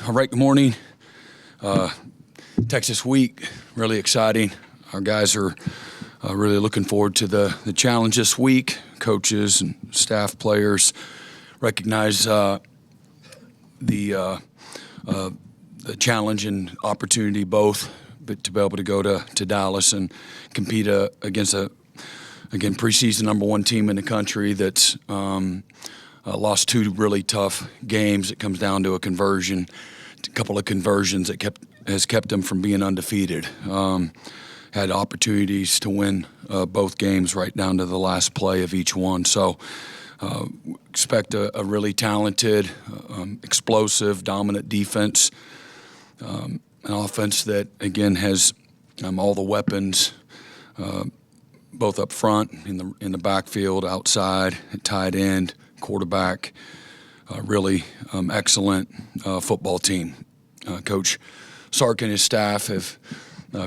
All right, good morning. Texas week, really exciting. Our guys are really looking forward to the challenge this week. Coaches and staff players recognize the challenge and opportunity both, but to be able to go to Dallas and compete against preseason number one team in the country that's lost two really tough games. It comes down to a couple of conversions that has kept them from being undefeated. Had opportunities to win both games right down to the last play of each one. So expect a really talented, explosive, dominant defense, an offense that, again, has all the weapons, both up front, in the backfield, outside, at tight end, quarterback, really excellent football team. Coach Sark and his staff have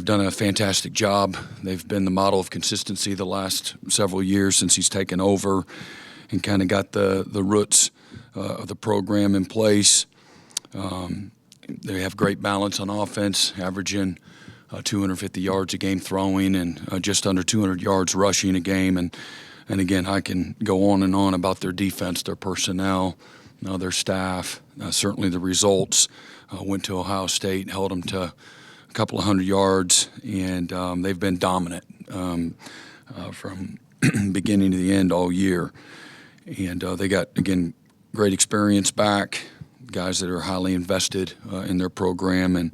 done a fantastic job. They've been the model of consistency the last several years since he's taken over and kind of got the roots of the program in place. They have great balance on offense, averaging 250 yards a game throwing and just under 200 yards rushing a game. And again, I can go on and on about their defense, their personnel, their staff, certainly the results. Went to Ohio State, held them to a couple of 100 yards, and they've been dominant from beginning to the end all year. And they got, again, great experience back, guys that are highly invested in their program, and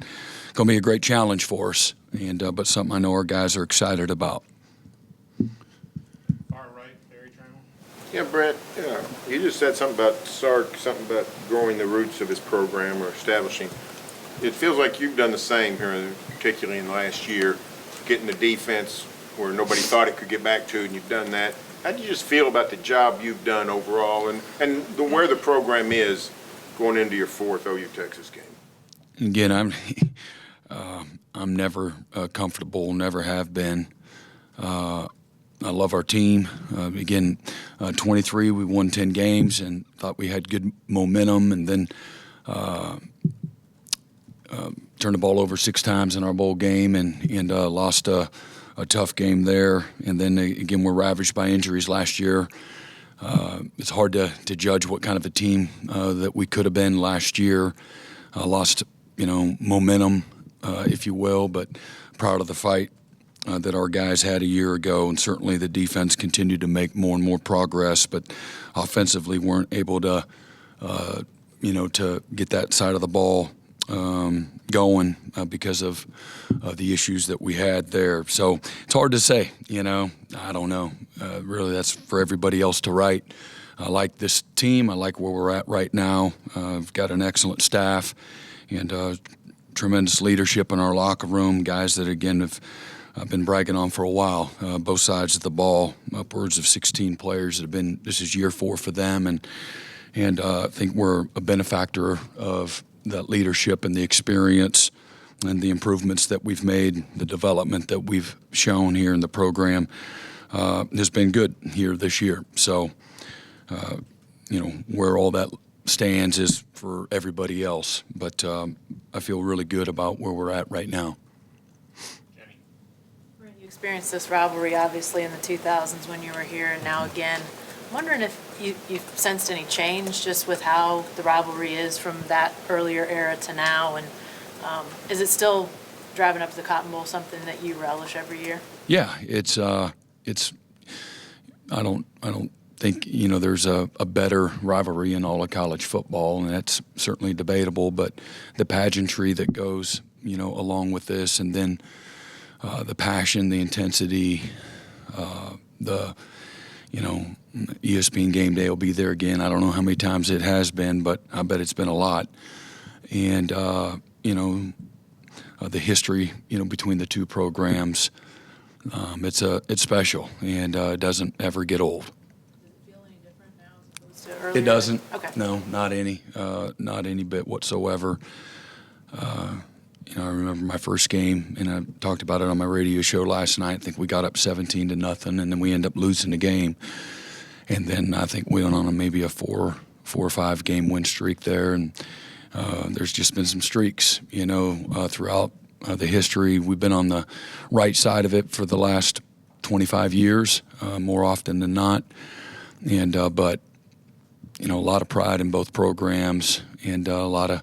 going to be a great challenge for us, but something I know our guys are excited about. Yeah, Brent, you just said something about Sark, something about growing the roots of his program or establishing. It feels like you've done the same here, particularly in the last year, getting the defense where nobody thought it could get back to, and you've done that. How do you just feel about the job you've done overall and where the program is going into your fourth OU Texas game? Again, I'm never comfortable, never have been. I love our team. Again, 23, we won 10 games and thought we had good momentum, and then turned the ball over 6 times in our bowl game and lost a tough game there. And then, again, we're ravaged by injuries last year. It's hard to judge what kind of a team that we could have been last year. Lost, momentum, if you will, but proud of the fight that our guys had a year ago, and certainly the defense continued to make more and more progress, but offensively weren't able to, to get that side of the ball going because of the issues that we had there. So it's hard to say, I don't know. Really, that's for everybody else to write. I like this team. I like where we're at right now. We've got an excellent staff and tremendous leadership in our locker room, guys that, again, I've been bragging on for a while, both sides of the ball, upwards of 16 players that have been, this is year 4 for them, and I think we're a benefactor of that leadership and the experience and the improvements that we've made, the development that we've shown here in the program has been good here this year. So, where all that stands is for everybody else, but I feel really good about where we're at right now. You experienced this rivalry, obviously, in the 2000s when you were here, and now again. I'm wondering if you've sensed any change just with how the rivalry is from that earlier era to now, and is it still driving up to the Cotton Bowl something that you relish every year? Yeah, it's. I don't think there's a better rivalry in all of college football, and that's certainly debatable. But the pageantry that goes along with this, and then the passion, the intensity, the ESPN Game Day will be there again. I don't know how many times it has been, but I bet it's been a lot. And the history between the two programs, it's special, and it doesn't ever get old. Does it feel any different now as opposed to earlier? It doesn't. Okay. No, not any bit whatsoever. I remember my first game, and I talked about it on my radio show last night. I think we got up 17-0, and then we ended up losing the game. And then I think we went on maybe a 4 or 5 game win streak there, and there's just been some streaks, throughout the history. We've been on the right side of it for the last 25 years, more often than not. But a lot of pride in both programs, and a lot of,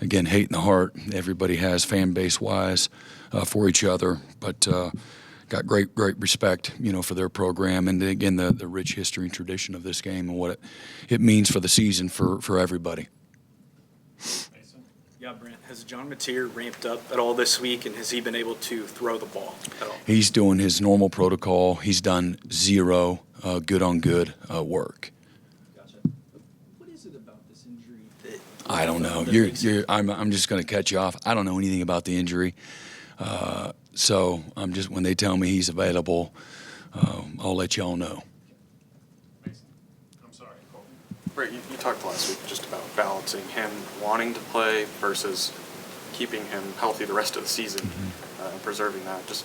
again, hate in the heart everybody has fan base wise for each other. But got great respect, for their program, and again the rich history and tradition of this game and what it means for the season for everybody. Yeah, Brent, has John Mateer ramped up at all this week, and has he been able to throw the ball at all? He's doing his normal protocol. He's done zero good-on-good work. Gotcha. What is it about this injury that I don't know. I'm just going to cut you off. I don't know anything about the injury. So I'm just, when they tell me he's available, I'll let y'all know. Mason, I'm sorry, Colton. Brent, you talked last week just about balancing him wanting to play versus keeping him healthy the rest of the season, and preserving that. Just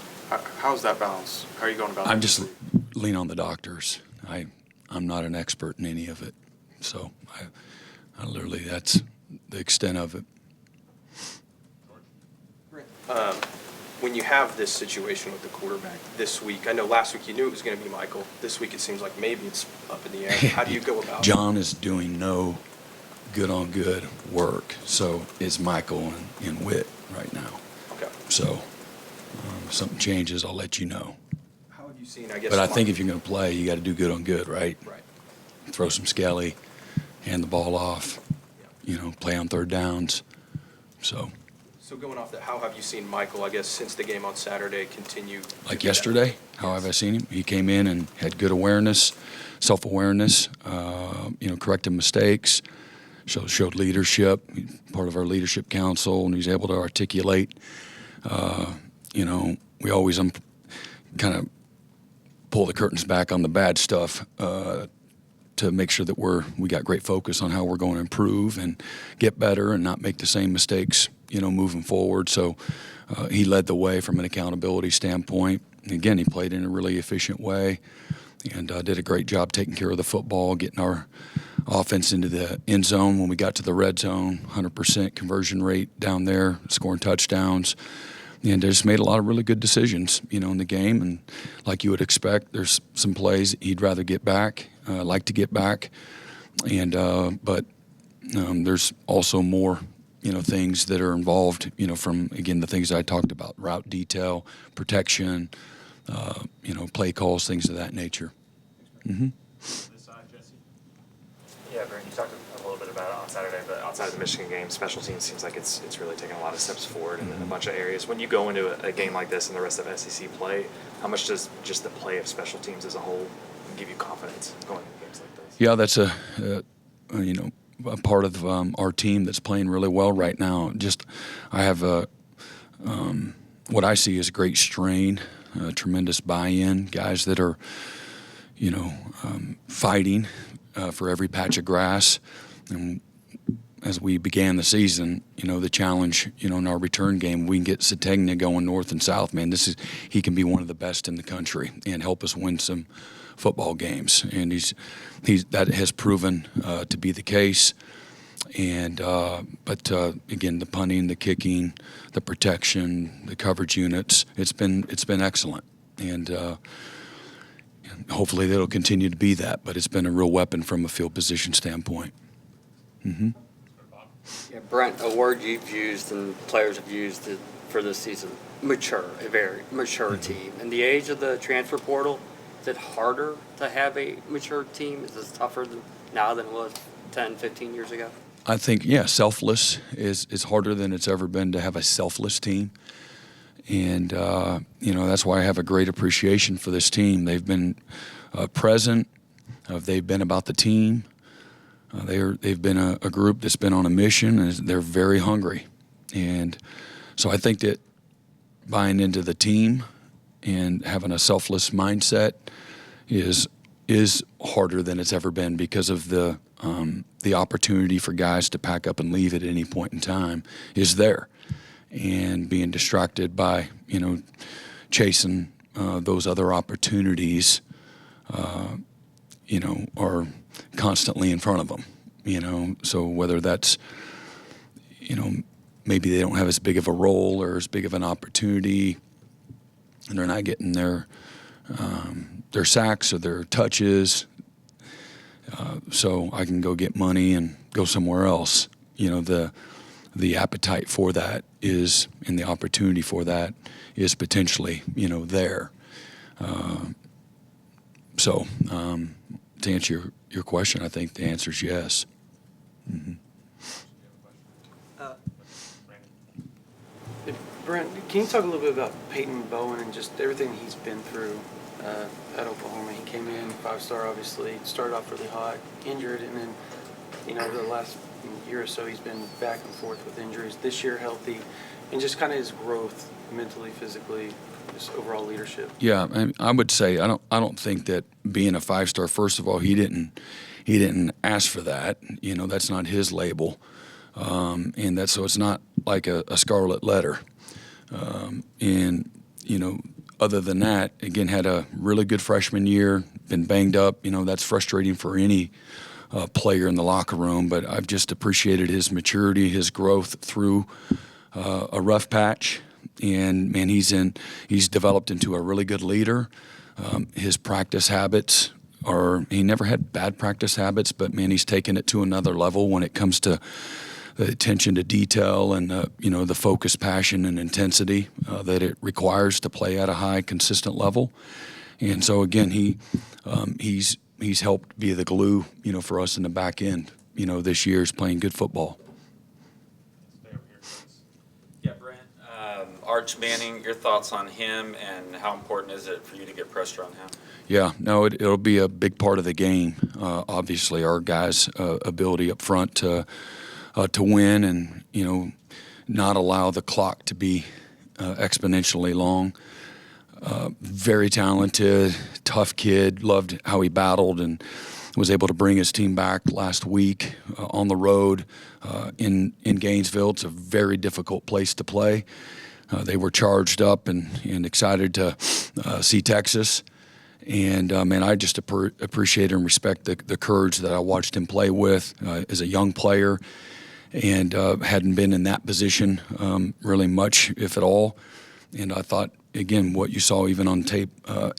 how's that balance? How are you going about that? I'm just lean on the doctors. I'm not an expert in any of it. So I literally, that's the extent of it. When you have this situation with the quarterback this week, I know last week you knew it was going to be Michael. This week it seems like maybe it's up in the air. How do you go about it? John is doing no good-on-good work, so it's Michael and Witt right now. Okay. So if something changes, I'll let you know. How have you seen, I guess? But I think if you're going to play, you got to do good-on-good, right? Right. Throw some skelly, hand the ball off, play on third downs. So going off that, how have you seen Michael, I guess, since the game on Saturday continue? Like yesterday, how have I seen him? He came in and had good awareness, self-awareness, corrected mistakes, showed leadership, part of our leadership council, and he's able to articulate. We always kind of pull the curtains back on the bad stuff to make sure that we got great focus on how we're going to improve and get better and not make the same mistakes, moving forward. So he led the way from an accountability standpoint. And again, he played in a really efficient way and did a great job taking care of the football, getting our offense into the end zone when we got to the red zone, 100% conversion rate down there, scoring touchdowns. And just made a lot of really good decisions, in the game. And like you would expect, there's some plays he'd rather get back, like to get back. And but there's also more, things that are involved, from, again, the things I talked about, route detail, protection, play calls, things of that nature. Mm-hmm. This side, Jesse. Yeah, Brent, you talked a little bit about it on Saturday, but outside of the Michigan game, special teams seems like it's really taken a lot of steps forward in a bunch of areas. When you go into a game like this and the rest of SEC play, how much does just the play of special teams as a whole give you confidence going into games like this? Yeah, that's a part of our team that's playing really well right now. I have what I see is great strain, tremendous buy-in, guys that are, fighting for every patch of grass. And as we began the season, the challenge, in our return game, we can get Sategna going north and south. Man, he can be one of the best in the country and help us win some football games. And that has proven to be the case. And but again, the punting, the kicking, the protection, the coverage units, it's been excellent. And hopefully that'll continue to be that. But it's been a real weapon from a field position standpoint. Mm-hmm. Yeah, Brent, a word you've used and players have used for this season, mature, a very mature team. In the age of the transfer portal, is it harder to have a mature team? Is it tougher now than it was 10, 15 years ago? I think, selfless is harder than it's ever been to have a selfless team. And, that's why I have a great appreciation for this team. They've been present. They've been about the team. They've been a group that's been on a mission, and they're very hungry. And so I think that buying into the team and having a selfless mindset is harder than it's ever been because of the opportunity for guys to pack up and leave at any point in time is there. And being distracted by, chasing those other opportunities, are constantly in front of them, So whether that's, maybe they don't have as big of a role or as big of an opportunity, and they're not getting their sacks or their touches. So I can go get money and go somewhere else. The appetite for that is, and the opportunity for that is potentially, there. So to answer your question, I think the answer is yes. Mm-hmm. Brent, can you talk a little bit about Peyton Bowen and just everything he's been through at Oklahoma? He came in 5-star, obviously, started off really hot, injured, and then, the last year or so he's been back and forth with injuries. This year, healthy, and just kind of his growth mentally, physically, just overall leadership. Yeah, I would say I don't think that being a 5-star. First of all, he didn't ask for that. That's not his label, and so it's not like a scarlet letter. Other than that, again, had a really good freshman year, been banged up. That's frustrating for any player in the locker room, but I've just appreciated his maturity, his growth through a rough patch. And, man, he's developed into a really good leader. His practice habits he never had bad practice habits, but, man, he's taken it to another level when it comes to the attention to detail and the focus, passion, and intensity that it requires to play at a high, consistent level. And so again, he's helped be the glue for us in the back end. This year is playing good football. Yeah, Brent. Arch Manning, your thoughts on him and how important is it for you to get pressure on him? Yeah, no, it'll be a big part of the game. Obviously, our guys' ability up front to win and, not allow the clock to be exponentially long. Very talented, tough kid, loved how he battled and was able to bring his team back last week on the road in Gainesville. It's a very difficult place to play. They were charged up and excited to see Texas. And, man, I just appreciate and respect the courage that I watched him play with as a young player. And hadn't been in that position really much, if at all. And I thought, again, what you saw even on tape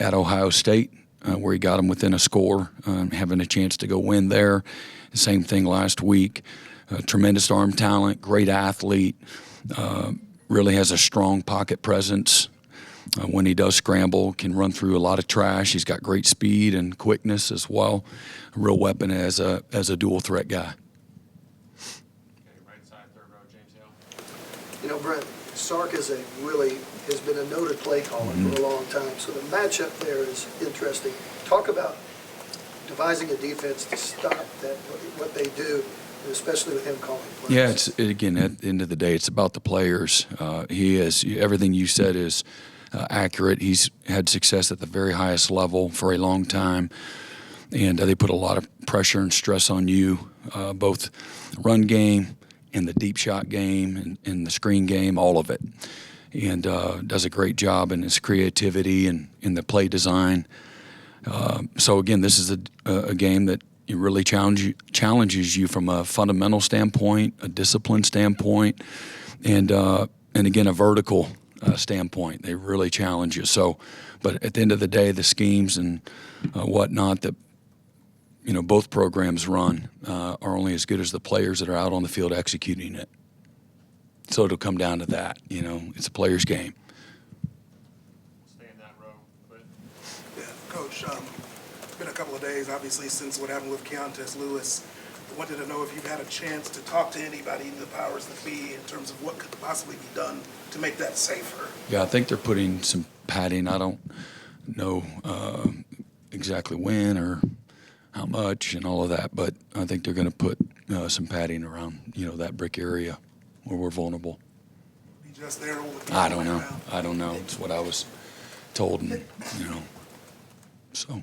at Ohio State, where he got him within a score, having a chance to go win there. Same thing last week. Tremendous arm talent, great athlete, really has a strong pocket presence. When he does scramble, can run through a lot of trash. He's got great speed and quickness as well. A real weapon as a dual threat guy. Brent, Sark has been a noted play caller for a long time, so the matchup there is interesting. Talk about devising a defense to stop what they do, especially with him calling plays. Yeah, again, at the end of the day, it's about the players. Everything you said is accurate. He's had success at the very highest level for a long time, and they put a lot of pressure and stress on you, both run game, in the deep shot game, and in the screen game, all of it. And does a great job in his creativity and in the play design. So, again, this is a game that really challenges you from a fundamental standpoint, a discipline standpoint, and again, a vertical standpoint. They really challenge you. So, but at the end of the day, the schemes and whatnot that both programs run are only as good as the players that are out on the field executing it. So it'll come down to that. It's a player's game. Stay in that row. But yeah, Coach, it's been a couple of days, obviously, since what happened with Keontae Lewis. I wanted to know if you've had a chance to talk to anybody in the powers that be in terms of what could possibly be done to make that safer. Yeah, I think they're putting some padding. I don't know exactly when or how much and all of that, but I think they're going to put some padding around, that brick area where we're vulnerable. Be just there with I don't know. It's what I was told, and so.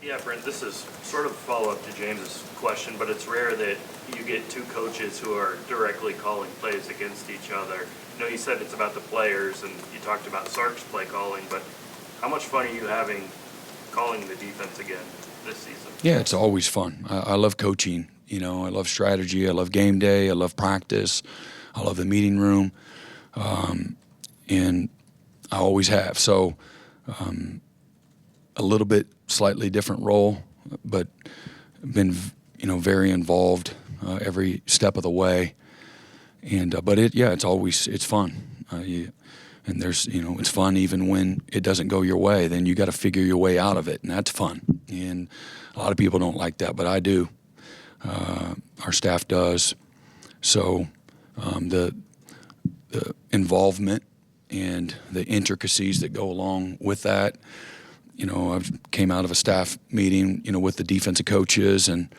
Yeah, Brent, this is sort of a follow-up to James's question, but it's rare that you get two coaches who are directly calling plays against each other. You said it's about the players, and you talked about Sark's play calling, but how much fun are you having calling the defense again this season? Yeah, it's always fun. I love coaching, You know, I love strategy. I love game day. I love practice. I love the meeting room, and I always have. So, a little bit slightly different role, but been, you know, very involved every step of the way. And but it's fun. And there's, you know, it's fun even when it doesn't go your way. Then you got to figure your way out of it, and that's fun. And a lot of people don't like that, but I do. Our staff does. So the involvement and the intricacies that go along with that. You know, I came out of a staff meeting, you know, with the defensive coaches, and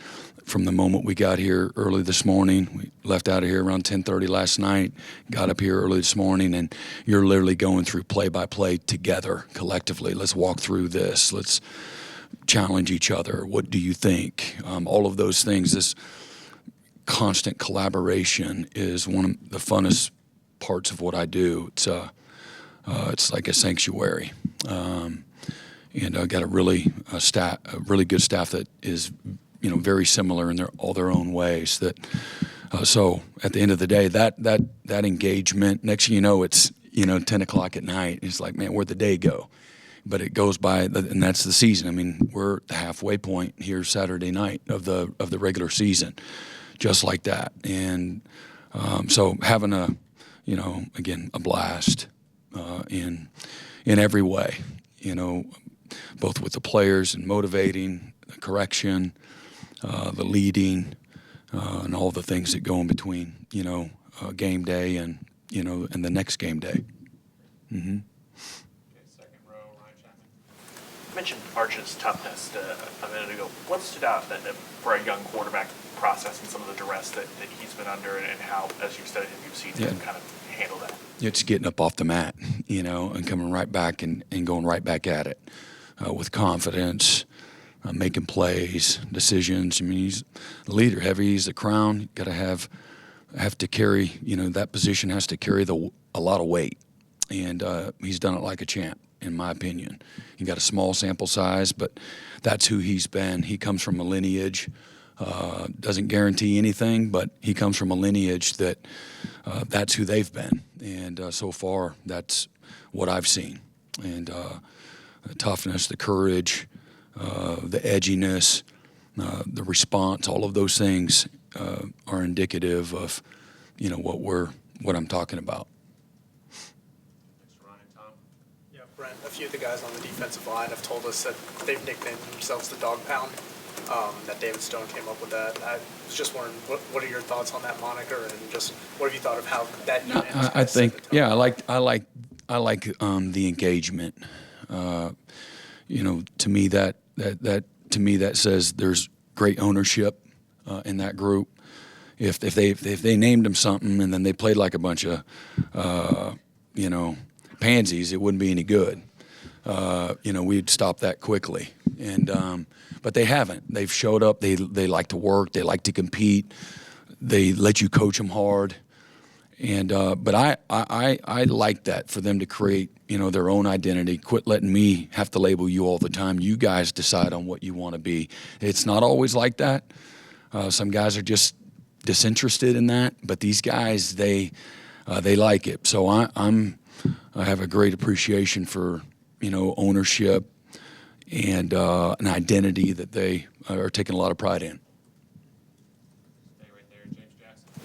from the moment we got here early this morning, we left out of here around 10:30 last night, got up here early this morning, and you're literally going through play-by-play together, collectively. Let's walk through this. Let's challenge each other. What do you think? All of those things, this constant collaboration is one of the funnest parts of what I do. It's like a sanctuary. And I got a really good staff that is, you know, very similar in all their own ways. That so at the end of the day, that engagement. Next thing you know, it's, you know, 10 o'clock at night. It's like, man, where'd the day go? But it goes by, and that's the season. I mean, we're at the halfway point here Saturday night of the regular season, just like that. And so having a, you know, again, a blast in every way, you know, both with the players and motivating, the correction, the leading, and all the things that go in between, you know, game day and, you know, and the next game day. Mm-hmm. Second row, Ryan Chapman. You mentioned Arch's toughness a minute ago. What stood out for a young quarterback process and some of the duress that he's been under, and how, as you've studied him, you've seen him kind of handle that? It's getting up off the mat, you know, and coming right back and going right back at it with confidence, making plays, decisions. I mean, he's the leader, heavy. He's the crown. Got to have to carry, you know, that position has to carry a lot of weight. And he's done it like a champ, in my opinion. He got a small sample size, but that's who he's been. He comes from a lineage, doesn't guarantee anything, but he comes from a lineage that's who they've been. And so far, that's what I've seen. And the toughness, the courage, the edginess, the response, all of those things are indicative of, you know, what I'm talking about. Yeah, Brent, a few of the guys on the defensive line have told us that they've nicknamed themselves the Dog Pound, that David Stone came up with that. And I was just wondering, what are your thoughts on that moniker, and just what have you thought of how that unit I think, yeah, I like the engagement. You know, to me that says there's great ownership in that group. If they named them something and then they played like a bunch of you know, pansies, it wouldn't be any good. You know, we'd stop that quickly. And but they haven't. They've showed up. They like to work. They like to compete. They let you coach them hard. And but I like that, for them to create, you know, their own identity. Quit letting me have to label you all the time. You guys decide on what you want to be. It's not always like that. Some guys are just disinterested in that, but these guys, they like it. So I have a great appreciation for, you know, ownership and an identity that they are taking a lot of pride in.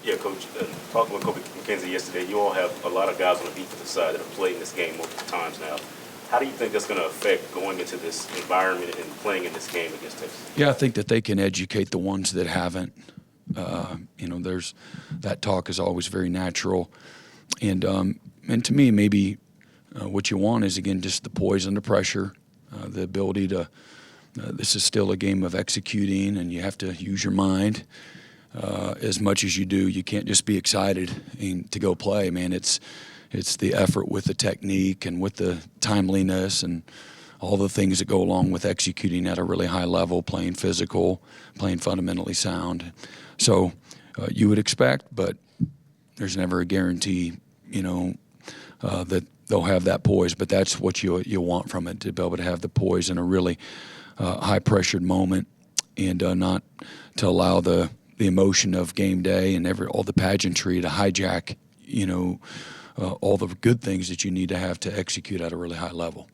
Yeah, Coach, talking with Coach McKenzie yesterday, you all have a lot of guys on the defensive side that have played in this game multiple times now. How do you think that's going to affect going into this environment and playing in this game against Texas? Yeah, I think that they can educate the ones that haven't. You know, there's that talk is always very natural. And to me, maybe what you want is, again, just the poise under pressure, the ability to this is still a game of executing, and you have to use your mind. As much as you do, you can't just be excited to go play, man. It's the effort with the technique and with the timeliness and all the things that go along with executing at a really high level, playing physical, playing fundamentally sound. So you would expect, but there's never a guarantee, you know, that they'll have that poise. But that's what you want from it, to be able to have the poise in a really high-pressured moment, and not to allow the the emotion of game day and all the pageantry to hijack, all the good things that you need to have to execute at a really high level.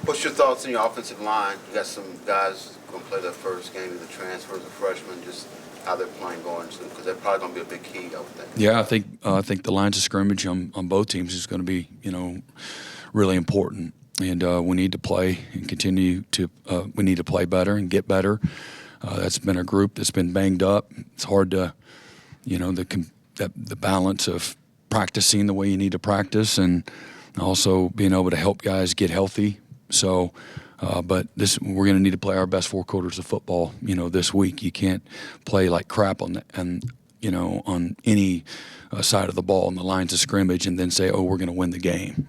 What's your thoughts on your offensive line? You got some guys going to play their first game of the transfers, a freshman, just how they're playing going to, because they're probably going to be a big key, I would think. Yeah, I think the lines of scrimmage on both teams is going to be, really important. And we need to play and continue to we need to play better and get better. That's been a group that's been banged up. It's hard to, the balance of practicing the way you need to practice and also being able to help guys get healthy. So, but we're going to need to play our best 4 quarters of football, this week. You can't play like crap on any side of the ball on the lines of scrimmage and then say, oh, we're going to win the game.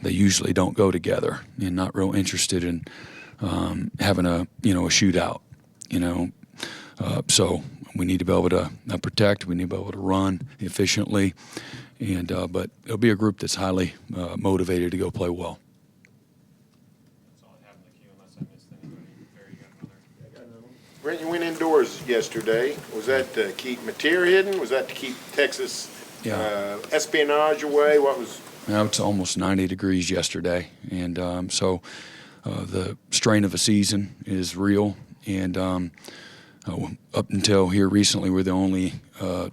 They usually don't go together and not real interested in having a shootout, so we need to be able to protect. We need to be able to run efficiently. And but it'll be a group that's highly motivated to go play well. Brent, you went indoors yesterday. Was that to keep material hidden? Was that to keep Texas espionage away? What was? Now it's almost 90 degrees yesterday, and so the strain of a season is real. And up until here recently, we're the only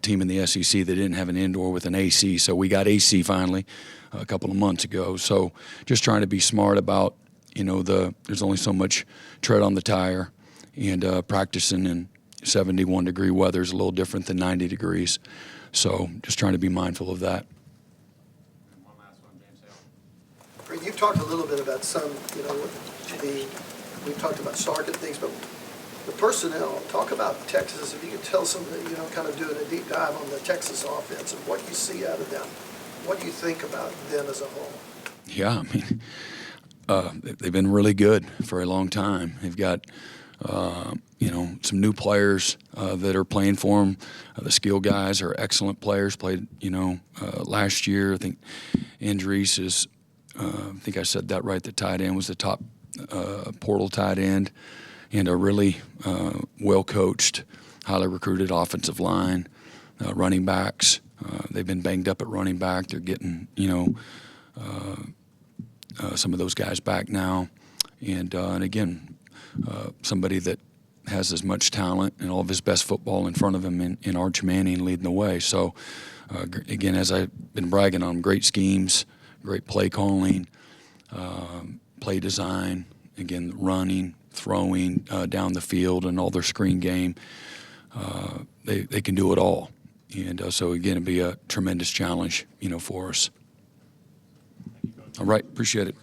team in the SEC that didn't have an indoor with an AC. So we got AC finally a couple of months ago. So just trying to be smart about, there's only so much tread on the tire, and practicing in 71-degree weather is a little different than 90 degrees. So just trying to be mindful of that. You've talked a little bit about some, we've talked about Sark and things, but the personnel, talk about Texas. If you could tell some, kind of doing a deep dive on the Texas offense and what you see out of them. What do you think about them as a whole? Yeah, I mean, they've been really good for a long time. They've got, some new players that are playing for them. The skill guys are excellent players. Played, last year. I think Andrees is. I think I said that right. The tight end was the top portal tight end, and a really well-coached, highly recruited offensive line, running backs. They've been banged up at running back. They're getting, some of those guys back now, and again, somebody that has as much talent and all of his best football in front of him in Arch Manning leading the way. So, again, as I've been bragging on, great schemes. Great play calling, play design, again, running, throwing down the field, and all their screen game. They can do it all. And so, again, it'd be a tremendous challenge, for us. All right, appreciate it.